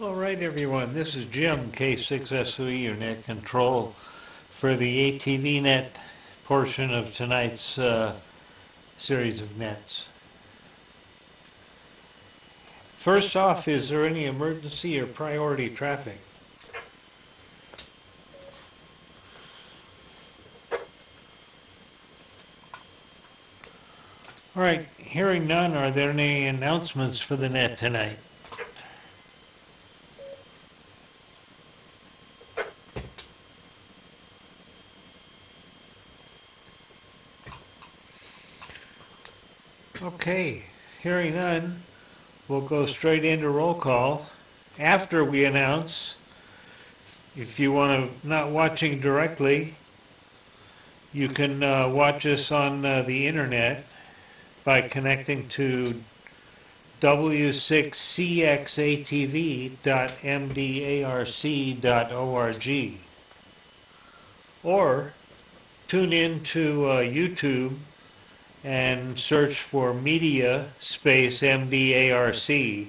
All right, everyone. This is Jim, K6SOE, your net control for the ATV net portion of tonight's series of nets. First off, is there any emergency or priority traffic? All right, hearing none, are there any announcements for the net tonight? Okay, hearing none, we'll go straight into roll call. After we announce, if you want to not watching directly, you can watch us on the internet by connecting to w6cxatv.mdarc.org, or tune in to YouTube and search for media space MDARC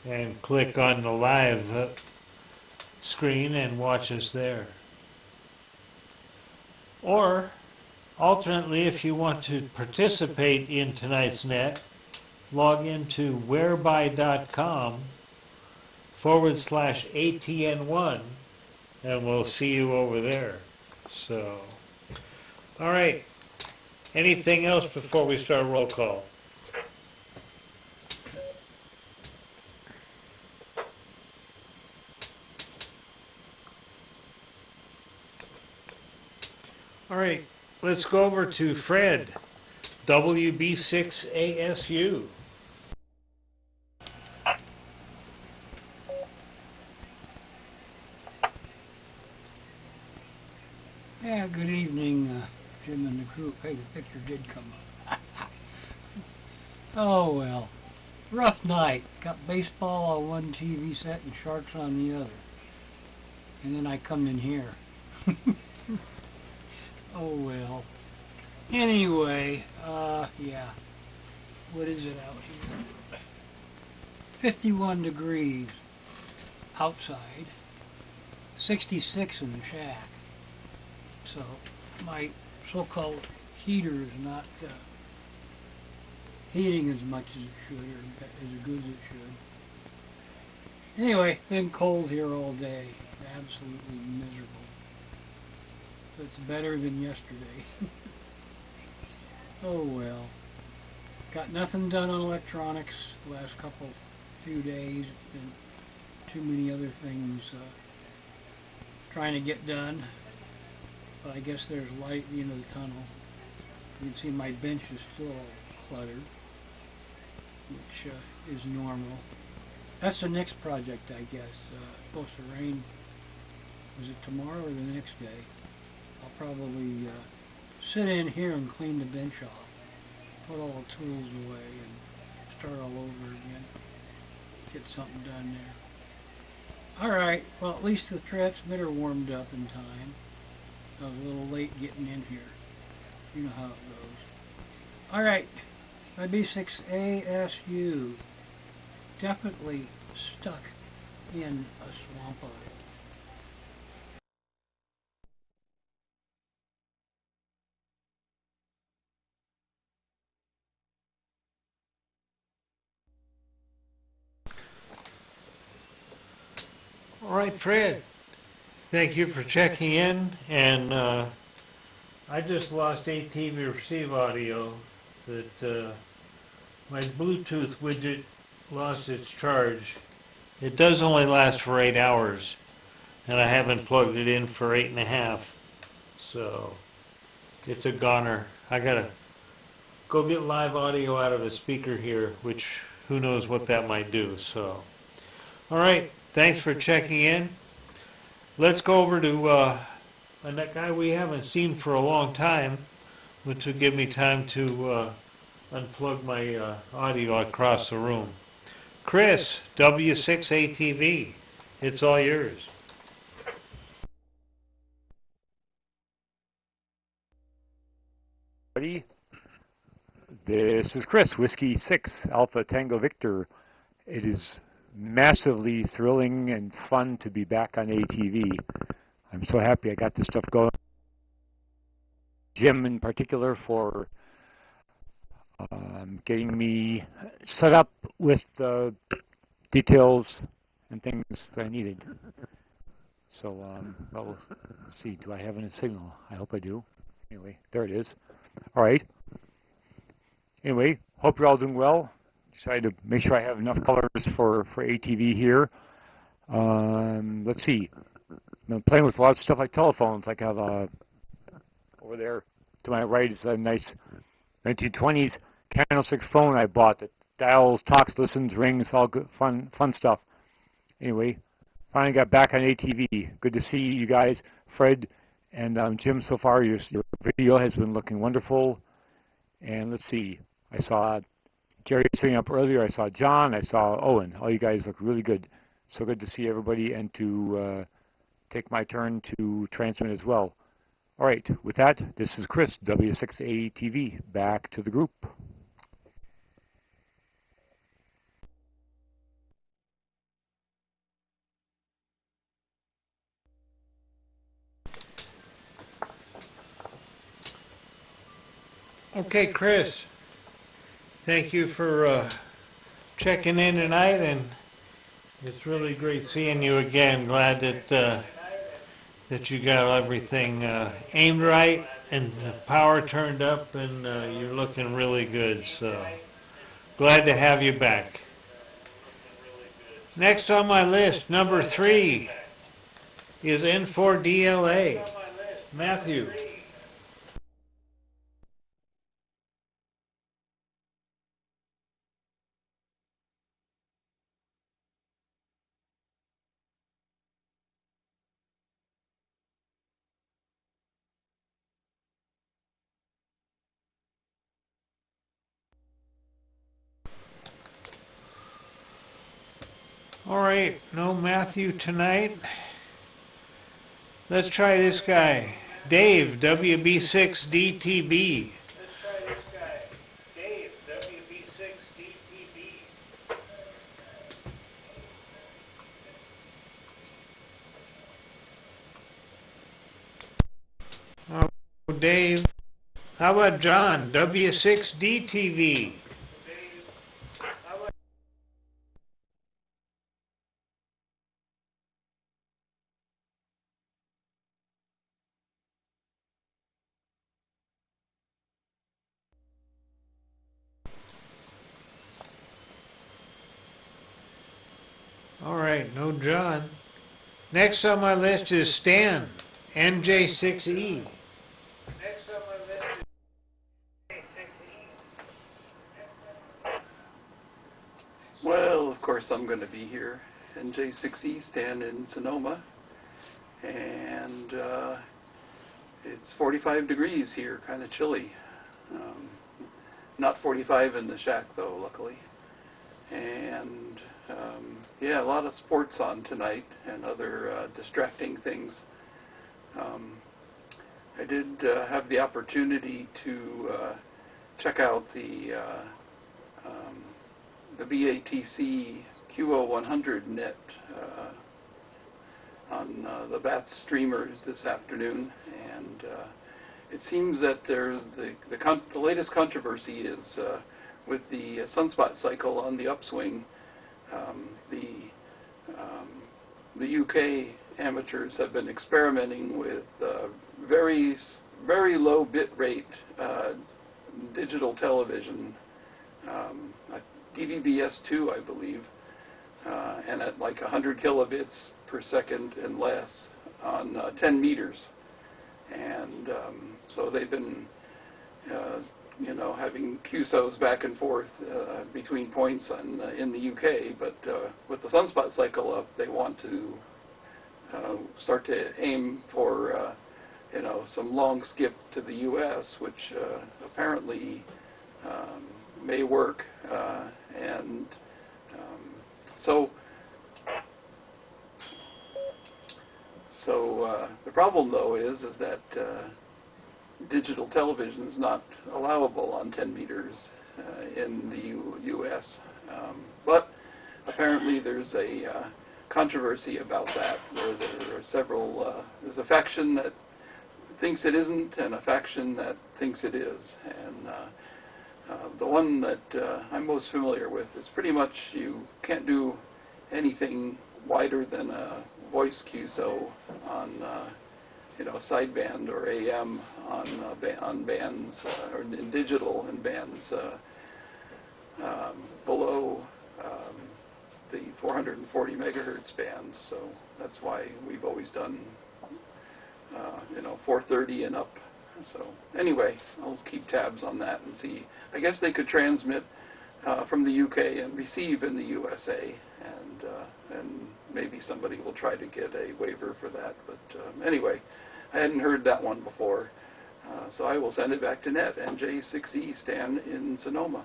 and click on the live screen and watch us there. Or alternately, if you want to participate in tonight's net, log into whereby.com/ATN1 and we'll see you over there. So, all right. Anything else before we start roll call? All right, let's go over to Fred, WB6ASU. Yeah, good evening, Jim and the crew. Hey, the picture did come up. Oh, well. Rough night. Got baseball on one TV set and sharks on the other. And then I come in here. Oh, well. Anyway, yeah. What is it out here? 51 degrees outside. 66 in the shack. So, my so-called heater is not heating as much as it should, or as good as it should. Anyway, been cold here all day. Absolutely miserable. So it's better than yesterday. Oh well. Got nothing done on electronics the last few days. Been too many other things trying to get done. But I guess there's light at the end of the tunnel. You can see my bench is still cluttered, which is normal. That's the next project, I guess. It's supposed to rain. Was it tomorrow or the next day? I'll probably sit in here and clean the bench off, put all the tools away, and start all over again. Get something done there. Alright, well, at least the transmitter warmed up in time. I was a little late getting in here. You know how it goes. Alright, my B6ASU definitely stuck in a swamp of it. All right, Fred. Thank you for checking in, and I just lost ATV receive audio. That my Bluetooth widget lost its charge. It does only last for 8 hours, and I haven't plugged it in for 8.5, so it's a goner. I gotta go get live audio out of a speaker here, which who knows what that might do. So, all right, thanks for checking in. Let's go over to a guy we haven't seen for a long time, which will give me time to unplug my audio across the room. Chris, W6ATV, it's all yours. This is Chris, Whiskey 6, Alpha Tango Victor. It is massively thrilling and fun to be back on ATV. I'm so happy I got this stuff going. Jim in particular for getting me set up with the details and things that I needed. So, well, let's see, do I have any signal? I hope I do. Anyway, there it is. All right. Anyway, hope you're all doing well. Decided to make sure I have enough colors for ATV here. Let's see. I'm playing with a lot of stuff like telephones. Like I have over there to my right is a nice 1920s candlestick phone I bought that dials, talks, listens, rings, all good, fun stuff. Anyway, finally got back on ATV. Good to see you guys, Fred and Jim. So far, your video has been looking wonderful. And let's see, I saw Jerry sitting up earlier. I saw John. I saw Owen. All you guys look really good. So good to see everybody and to take my turn to transmit as well. All right, with that, this is Chris, W6ATV. Back to the group. Okay, Chris, thank you for checking in tonight, and it's really great seeing you again. Glad that you got everything aimed right and the power turned up, and you're looking really good. So glad to have you back. Next on my list, number 3, is N4DLA. Matthew. All right, no Matthew tonight. Let's try this guy, Dave, WB6DTB. Oh, Dave. How about John, W6DTV? All right, no John. Next on my list is Stan, NJ6E. Well, of course I'm going to be here, NJ6E, Stan in Sonoma, and it's 45 degrees here, kind of chilly. Not 45 in the shack though, luckily. And yeah, a lot of sports on tonight and other distracting things. I did have the opportunity to check out the BATC QO100 net on the BATS streamers this afternoon, and it seems that there's the latest controversy is with the sunspot cycle on the upswing. The UK amateurs have been experimenting with very low bit rate digital television, DVB-S2 I believe, and at like 100 kilobits per second and less on 10 meters. And so they've been having QSOs back and forth between points in the UK, but with the sunspot cycle up, they want to start to aim for some long skip to the US, which apparently may work, and so the problem though is that digital television is not allowable on 10 meters in the US, but apparently there's a controversy about that, where there are several, there's a faction that thinks it isn't and a faction that thinks it is. And the one that I'm most familiar with is pretty much you can't do anything wider than a voice QSO on sideband or AM on bands or in digital and bands below the 440 megahertz bands. So that's why we've always done 430 and up. So anyway, I'll keep tabs on that and see. I guess they could transmit from the UK and receive in the USA, and maybe somebody will try to get a waiver for that. But anyway, I hadn't heard that one before, so I will send it back to Net and J6E Stan in Sonoma.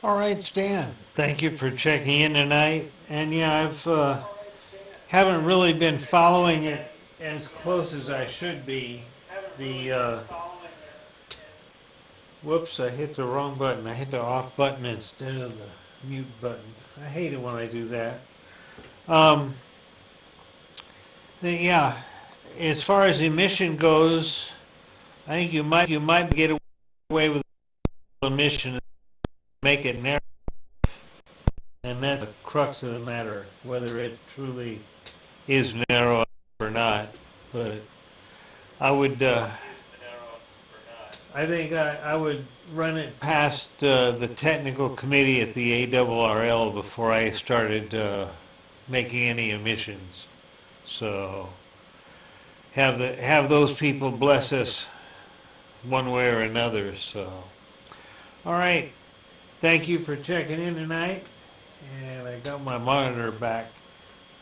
All right, Stan. Thank you for checking in tonight. And yeah, I've haven't really been following it as close as I should be. Whoops, I hit the wrong button. I hit the off button instead of the mute button. I hate it when I do that. Yeah, as far as emission goes, I think you might get away with emission, make it narrow, and that's the crux of the matter, whether it truly is narrow or not. But I would, I think I would run it past the technical committee at the ARRL before I started making any emissions. So have those people bless us one way or another. So, all right. Thank you for checking in tonight, and I got my monitor back.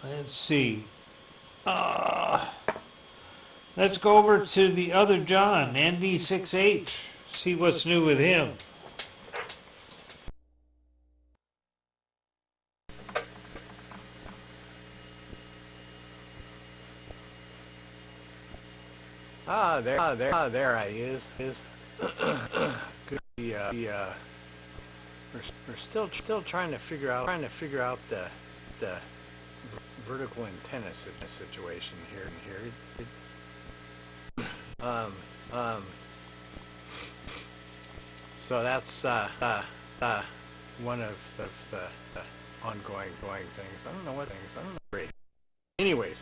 Let's see. Let's go over to the other John, ND6H, see what's new with him. There I is. Good. We're still trying to figure out the vertical antenna situation here. So that's one of the ongoing things. I don't know what things. I don't know. Great. Anyways.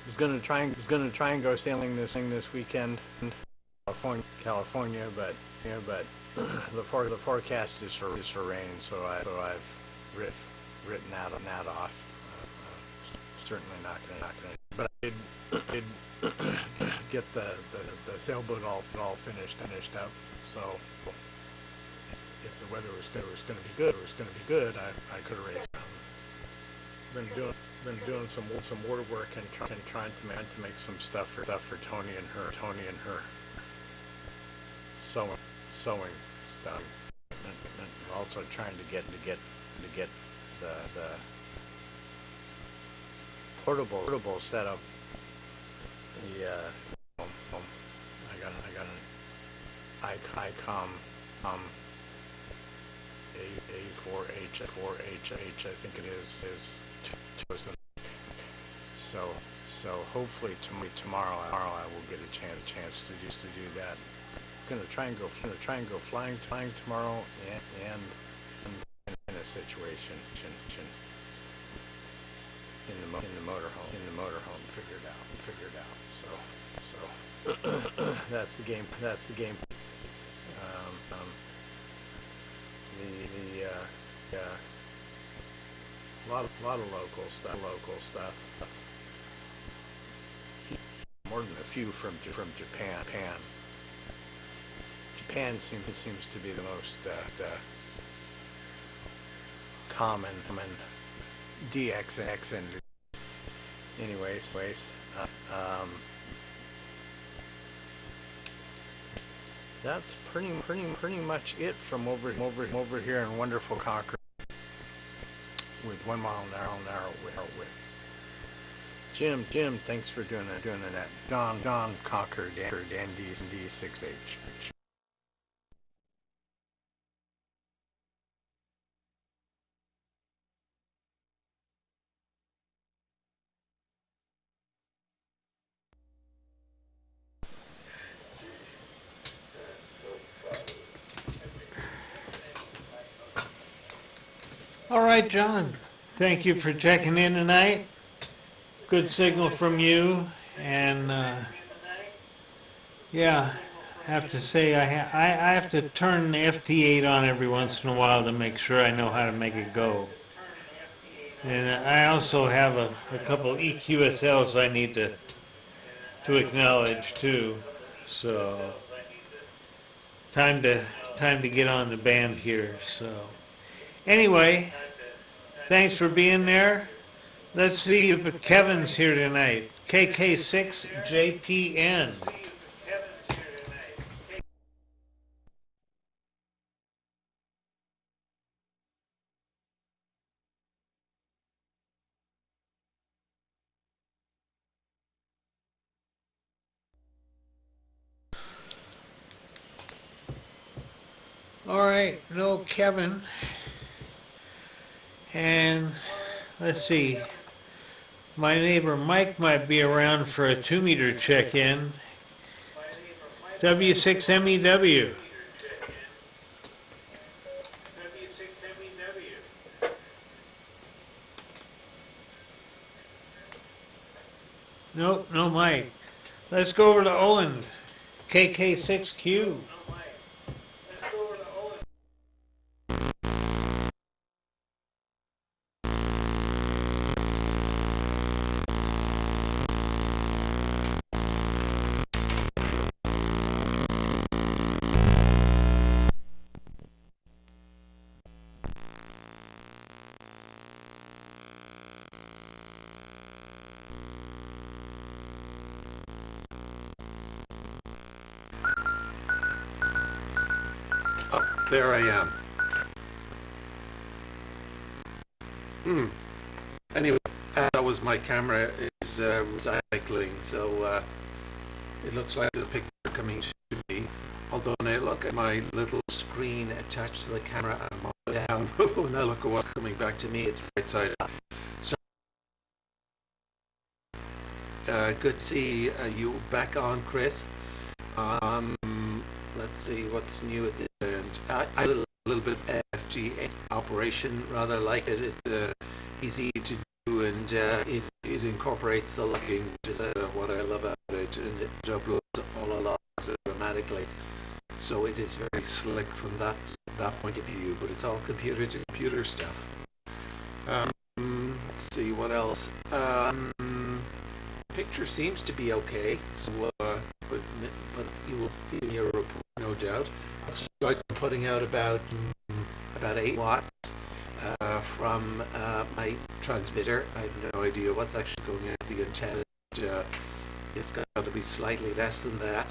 Was gonna try and go sailing this weekend in California, but the forecast is for rain, so I've written that off. Certainly not gonna. But I did get the sailboat all finished up. So if the weather was going to be good, I could have raised. Been doing some water work and trying to make some stuff for Tony and her sewing stuff, and also trying to get the portable setup. I got an ICOM A4H, I think it is chosen. So hopefully tomorrow I will get a chance to do that. I'm gonna try and go flying tomorrow and in a situation in the motorhome figured out. So that's the game. Lot of local stuff. More than a few from Japan. Japan seems to be the most common DX and anyways. That's pretty much it from over here in wonderful Concord with 1 mile an hour width. Jim, thanks for doing that. John Cocker, ND6H. All right, John. Thank you for checking in tonight. Good signal from you, and yeah, I have to say I have to turn the FT8 on every once in a while to make sure I know how to make it go. And I also have a couple EQSLs I need to acknowledge too. So time to get on the band here. So anyway, thanks for being there. Let's see if Kevin's here tonight. KK6JPN. All right, no Kevin. And let's see. My neighbor Mike might be around for a 2-meter check-in. W6MEW. Nope, no Mike. Let's go over to Owen. KK6Q. There I am. Anyway, that was my camera is recycling, so it looks like the picture coming to me. Although when I look at my little screen attached to the camera, I'm all down. When I look at what's coming back to me, it's right side up. So, good to see you back on, Chris. Let's see what's new at this end. I did a little bit of FG operation, rather like it. It's easy to do, and it incorporates the logging, which is what I love about it, and it uploads all the logs automatically. So it is very slick from that point of view, but it's all computer to computer stuff. Let's see what else. Picture seems to be okay, so but you will see your report, no doubt. I'm putting out about 8 watts from my transmitter. I have no idea what's actually going out the antenna. It's got to be slightly less than that.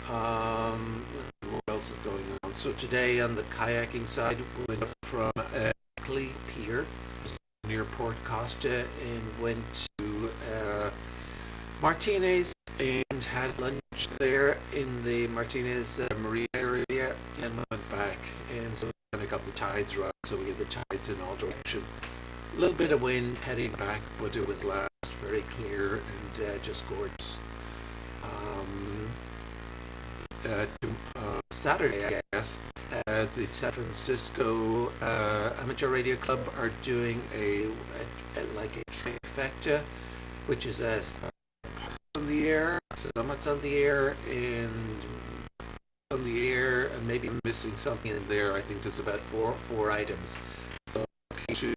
What else is going on? So today on the kayaking side, we went from Clay Pier near Port Costa and went to Martinez and had lunch there in the Martinez Marina area and went back, and so we kind of got the tides right, so we get the tides in all directions. A little bit of wind heading back, but it was last very clear and just gorgeous. Saturday, I guess, the San Francisco Amateur Radio Club are doing like a trifecta, which is a on the air, summits on the air, and on the air, and maybe I'm missing something in there. I think there's about four items. So to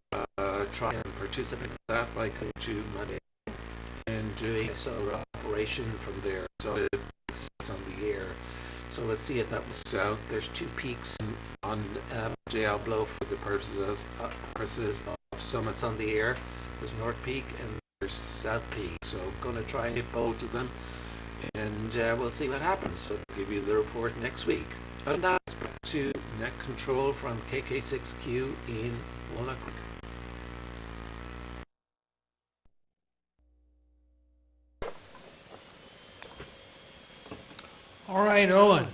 try and participate in that by coming to Monday and doing a solar operation from there. So it's on the air. So let's see if that works out. There's 2 peaks on Diablo for the purposes of summits on the air. There's North Peak and there's South Peak. So I'm going to try and hit both of them, and we'll see what happens. So I'll give you the report next week. And that's back to Net Control from KK6Q in Walnut Creek. All right, Owen.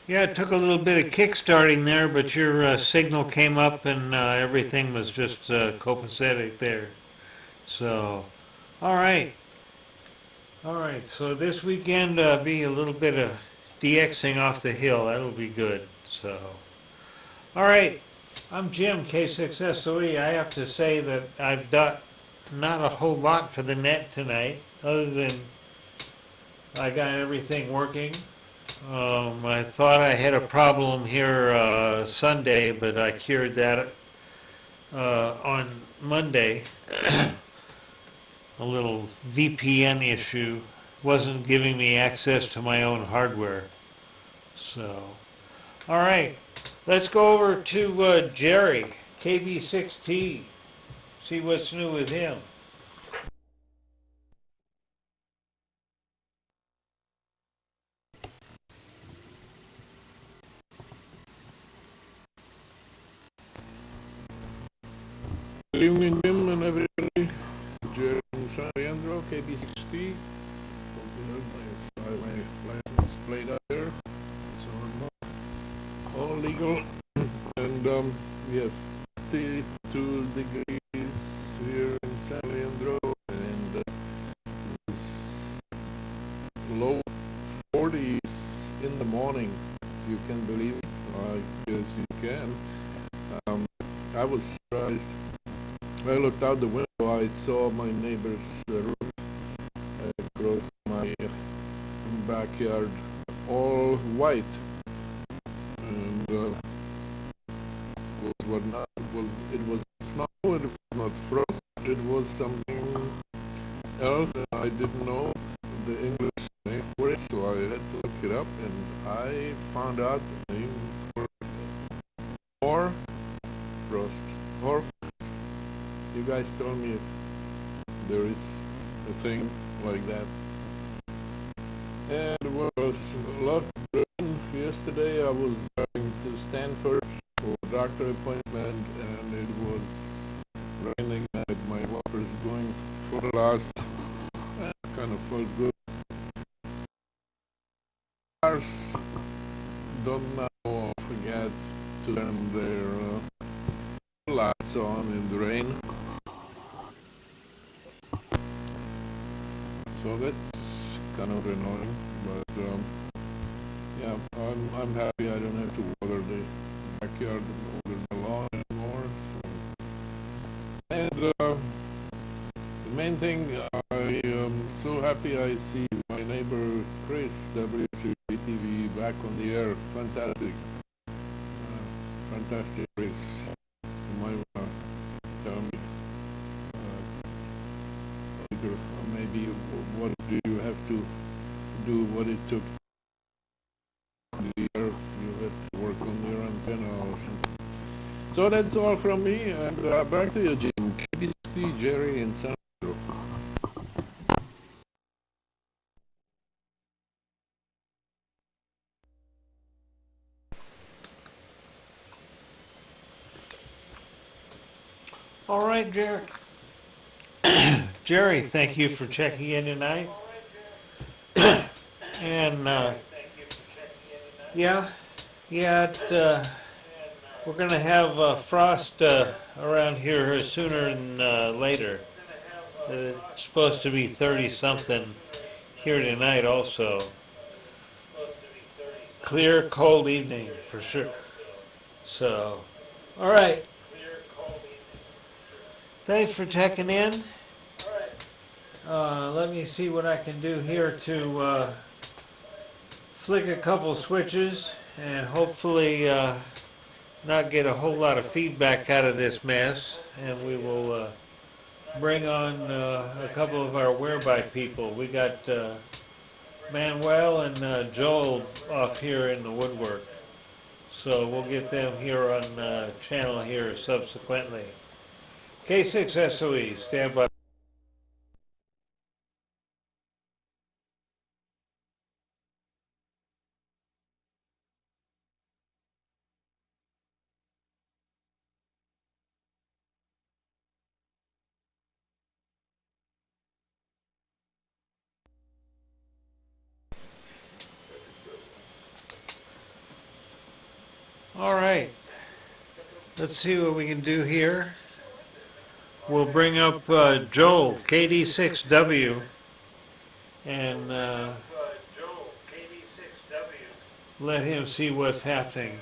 Yeah, it took a little bit of kick-starting there, but your signal came up and everything was just copacetic there. So, all right. All right, so this weekend be a little bit of DXing off the hill. That'll be good. So, all right. I'm Jim, K6SOE. I have to say that I've done not a whole lot for the net tonight, other than I got everything working. I thought I had a problem here Sunday, but I cured that on Monday. A little VPN issue wasn't giving me access to my own hardware. So, all right, let's go over to Jerry, KB6T, see what's new with him. Good evening, Jim and everybody. Jerry in San Leandro, KB6T. Hope you heard my license plate out there. So I'm all legal. And we have 32 degrees here in San Leandro, and it's low 40s in the morning. You can believe it? I guess you can. I was surprised. I looked out the window, I saw my neighbor's roof across my backyard, all white, and it was snow, it was not frost, it was something else that I didn't know the English name for it, so I had to look it up, and I found out the name for hoar frost. You guys tell me if there is a thing like that. And it was a lot of rain. Yesterday I was driving to Stanford for a doctor appointment, and it was raining and my wipers going for the last. That kind of felt good. Cars don't now forget to turn their lights on in the rain. So that's kind of annoying, but yeah, I'm happy I don't have to water the backyard and water the lawn anymore. So. And the main thing, I am so happy I see my neighbor Chris, WCTV, back on the air. Fantastic, fantastic, Chris. You might want to tell me later, maybe what do you have to do, what it took on the air, you had to work on your antenna or something. So that's all from me, and back to you, Jim. KBC, Jerry, and San Pedro. All right, Jerry. Jerry, thank you for checking in tonight. And yeah, we're going to have frost around here sooner than later. It's supposed to be 30-something here tonight also. Clear, cold evening for sure. So, all right. Thanks for checking in. Let me see what I can do here to flick a couple switches and hopefully not get a whole lot of feedback out of this mess, and we will bring on a couple of our whereby people. We got Manuel and Joel off here in the woodwork, so we'll get them here on channel here subsequently. K6SOE, stand by. All right. Let's see what we can do here. We'll bring up Joel, KD6W, and let him see what's happening.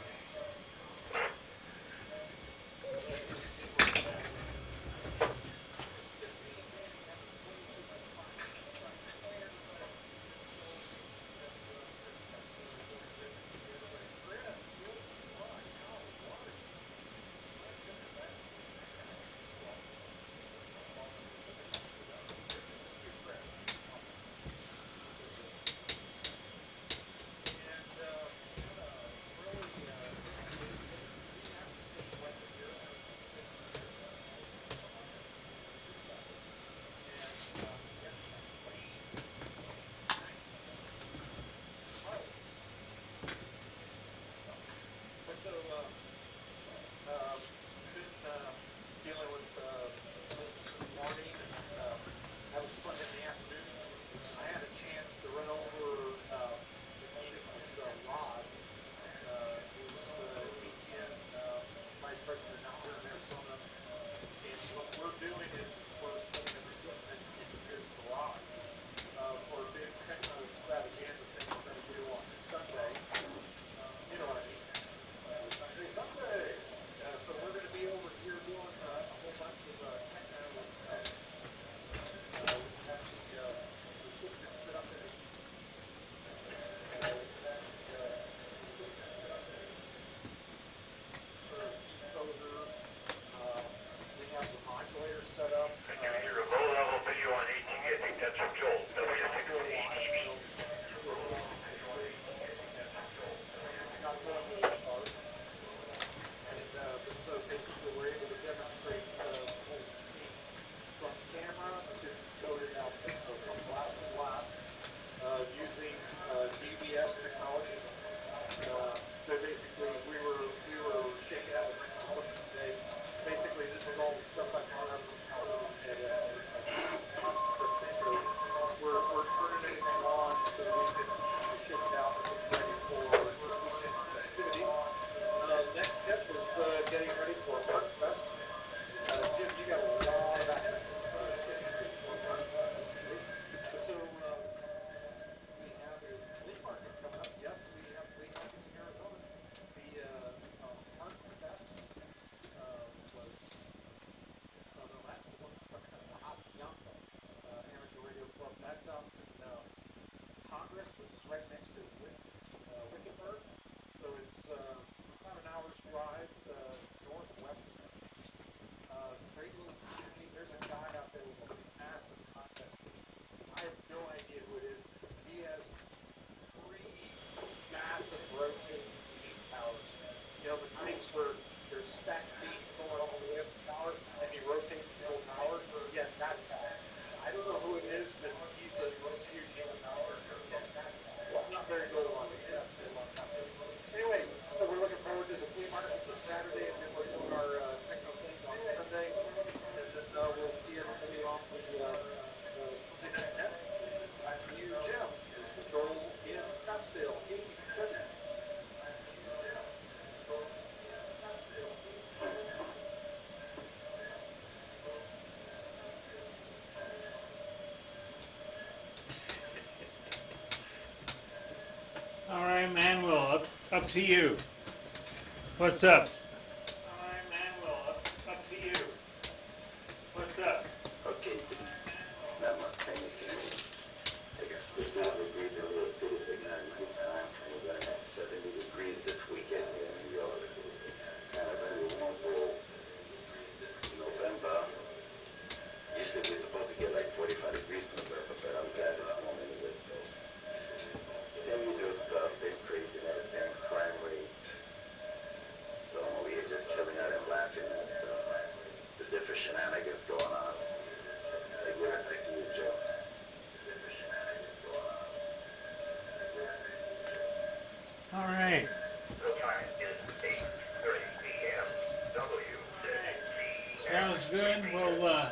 All right, Manuel, up to you. What's up? All right, Manuel, up to you. What's up? Okay, not much time to finish. I guess this now degrees a little bit of good time. We're going to have 70 degrees this weekend here in New York. Kind of very warm for November. Usually we're supposed to get like 45 degrees in November, but I'm glad it's warm anyway, so. Then we do stuff, been crazy and everything, crime rate. So we're just chilling out and laughing at the different shenanigans going on. Like we're in the Joe. All right. The time is 8:30 p.m. WZT. Sounds good. Well,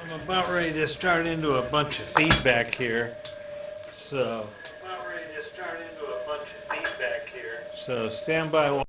I'm about ready to start into a bunch of feedback here. So stand by.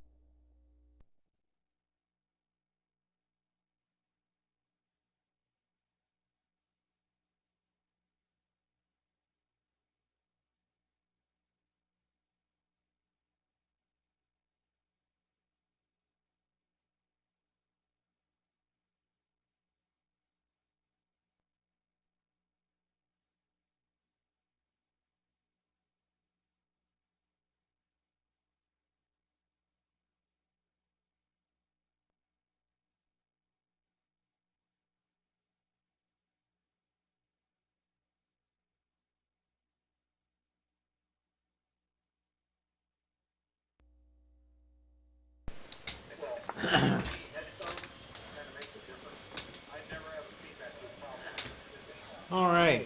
All right.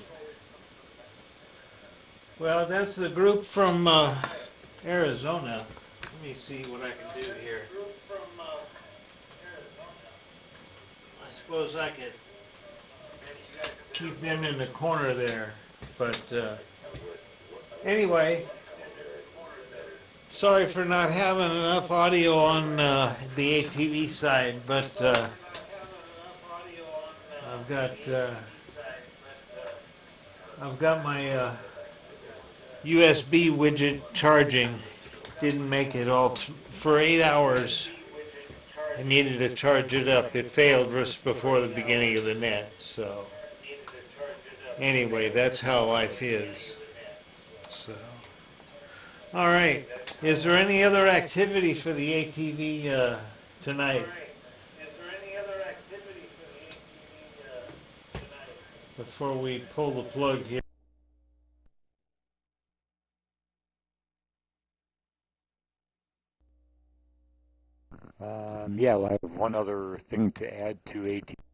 Well, that's the group from Arizona. Let me see what I can do here. I suppose I could keep them in the corner there, but anyway, sorry for not having enough audio on the ATV side, but I've got my USB widget charging. Didn't make it all for 8 hours. I needed to charge it up. It failed just before the beginning of the net. So anyway, that's how life is. So all right. Is there any other activity for the ATV tonight? Before we pull the plug here. Yeah, well, I have one other thing to add to AT.